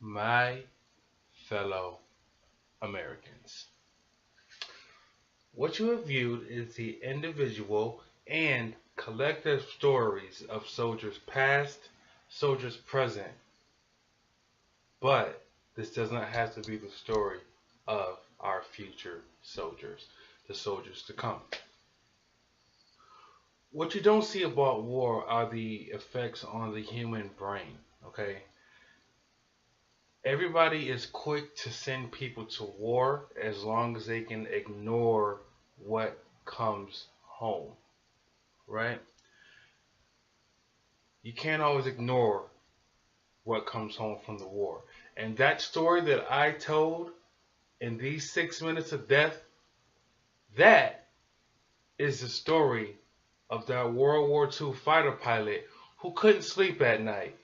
My fellow Americans, what you have viewed is the individual and collective stories of soldiers past, soldiers present, but this does not have to be the story of our future soldiers, the soldiers to come. What you don't see about war are the effects on the human brain, okay? Everybody is quick to send people to war as long as they can ignore what comes home, right? You can't always ignore what comes home from the war. And that story that I told in these 6 minutes of death, that is the story of that World War II fighter pilot who couldn't sleep at night.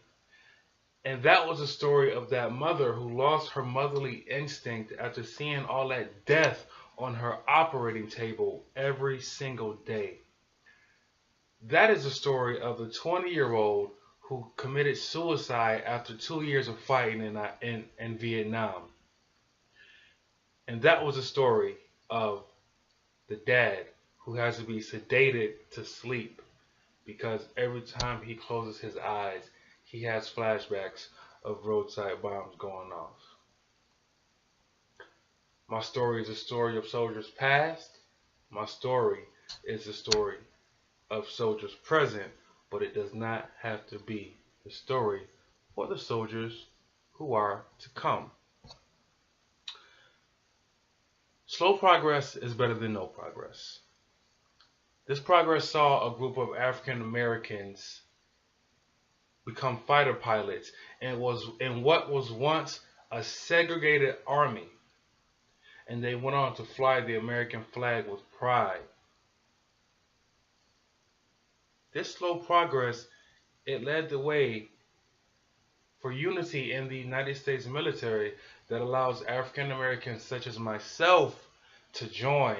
And that was the story of that mother who lost her motherly instinct after seeing all that death on her operating table every single day. That is the story of the 20-year-old who committed suicide after 2 years of fighting in Vietnam. And that was the story of the dad who has to be sedated to sleep because every time he closes his eyes, he has flashbacks of roadside bombs going off. My story is a story of soldiers past. My story is the story of soldiers present, but it does not have to be the story for the soldiers who are to come. Slow progress is better than no progress. This progress saw a group of African Americans become fighter pilots and was in what was once a segregated army, and they went on to fly the American flag with pride. This slow progress, it led the way for unity in the United States military that allows African Americans such as myself to join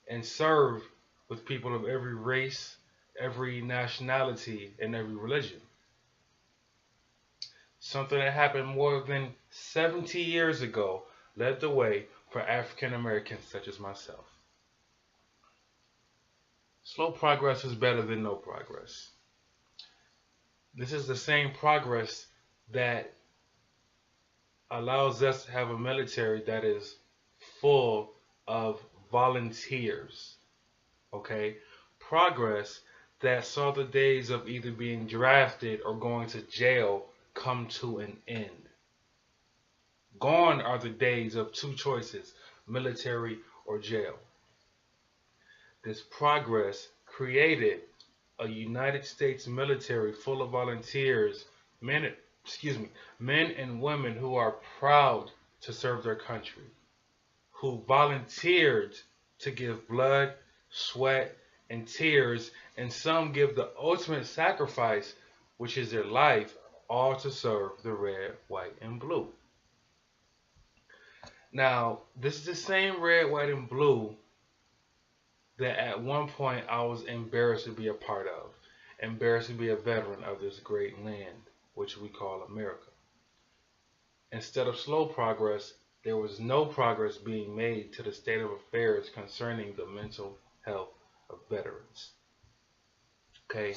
and serve with people of every race, every nationality, and every religion. Something that happened more than 70 years ago led the way for African Americans such as myself. Slow progress is better than no progress. This is the same progress that allows us to have a military that is full of volunteers. Okay? Progress that saw the days of either being drafted or going to jail come to an end. Gone are the days of two choices, military or jail. This progress created a United States military full of volunteers, men, men and women who are proud to serve their country, who volunteered to give blood, sweat, and tears, and some give the ultimate sacrifice, which is their life, all to serve the red, white, and blue. Now, this is the same red, white, and blue that at one point I was embarrassed to be a part of, embarrassed to be a veteran of this great land, which we call America. Instead of slow progress, there was no progress being made to the state of affairs concerning the mental health of veterans. Okay,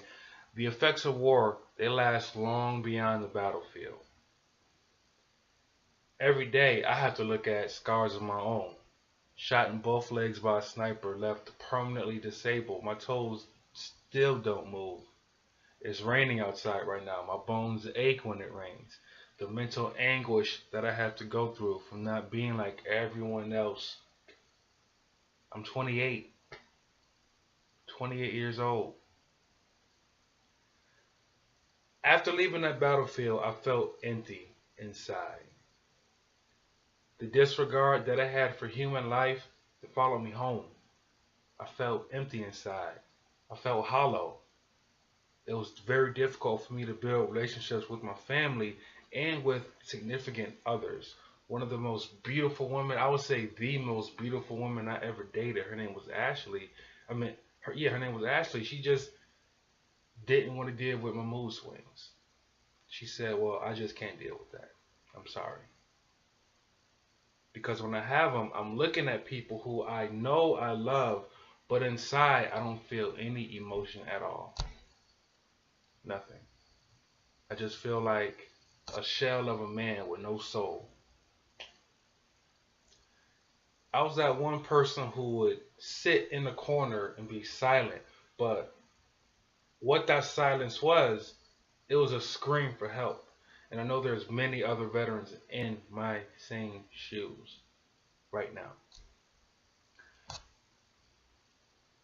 the effects of war, they last long beyond the battlefield. Every day I have to look at scars of my own. Shot in both legs by a sniper, left permanently disabled. My toes still don't move. It's raining outside right now. My bones ache when it rains. The mental anguish that I have to go through from not being like everyone else. I'm 28. 28 years old. After leaving that battlefield, I felt empty inside. The disregard that I had for human life, it followed me home. I felt empty inside. I felt hollow. It was very difficult for me to build relationships with my family and with significant others. One of the most beautiful women, I would say the most beautiful woman I ever dated, her name was Ashley. Her name was Ashley. She just didn't want to deal with my mood swings. She said, well, I just can't deal with that. I'm sorry. Because when I have them, I'm looking at people who I know I love, but inside I don't feel any emotion at all. Nothing. I just feel like a shell of a man with no soul. I was that one person who would sit in the corner and be silent, but what that silence was, it was a scream for help. And I know there's many other veterans in my same shoes right now.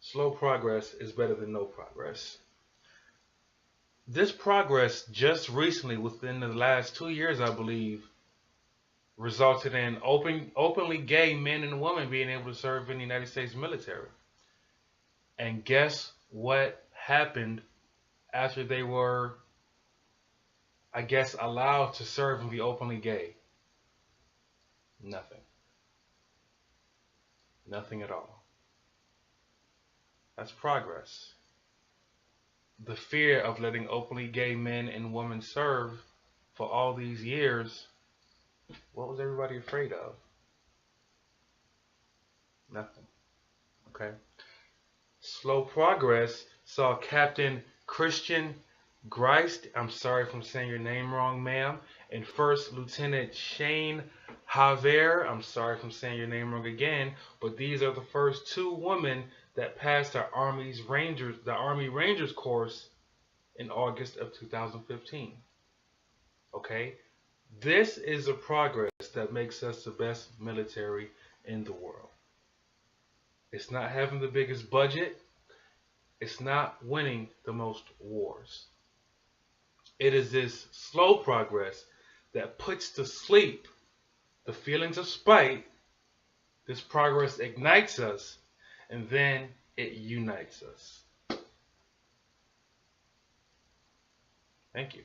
Slow progress is better than no progress. This progress just recently, within the last 2 years, I believe, resulted in openly gay men and women being able to serve in the United States military. And guess what happened after they were, I guess, allowed to serve and be openly gay? Nothing. Nothing at all. That's progress. The fear of letting openly gay men and women serve for all these years, what was everybody afraid of? Nothing. Okay. Slow progress saw Captain Christian Greist, I'm sorry if I'm saying your name wrong, ma'am, and First Lieutenant Shane Haver, I'm sorry if I'm saying your name wrong again, but these are the first two women that passed the Army Rangers course in August of 2015. Okay? This is a progress that makes us the best military in the world. It's not having the biggest budget. It's not winning the most wars. It is this slow progress that puts to sleep the feelings of spite. This progress ignites us, and then it unites us. Thank you.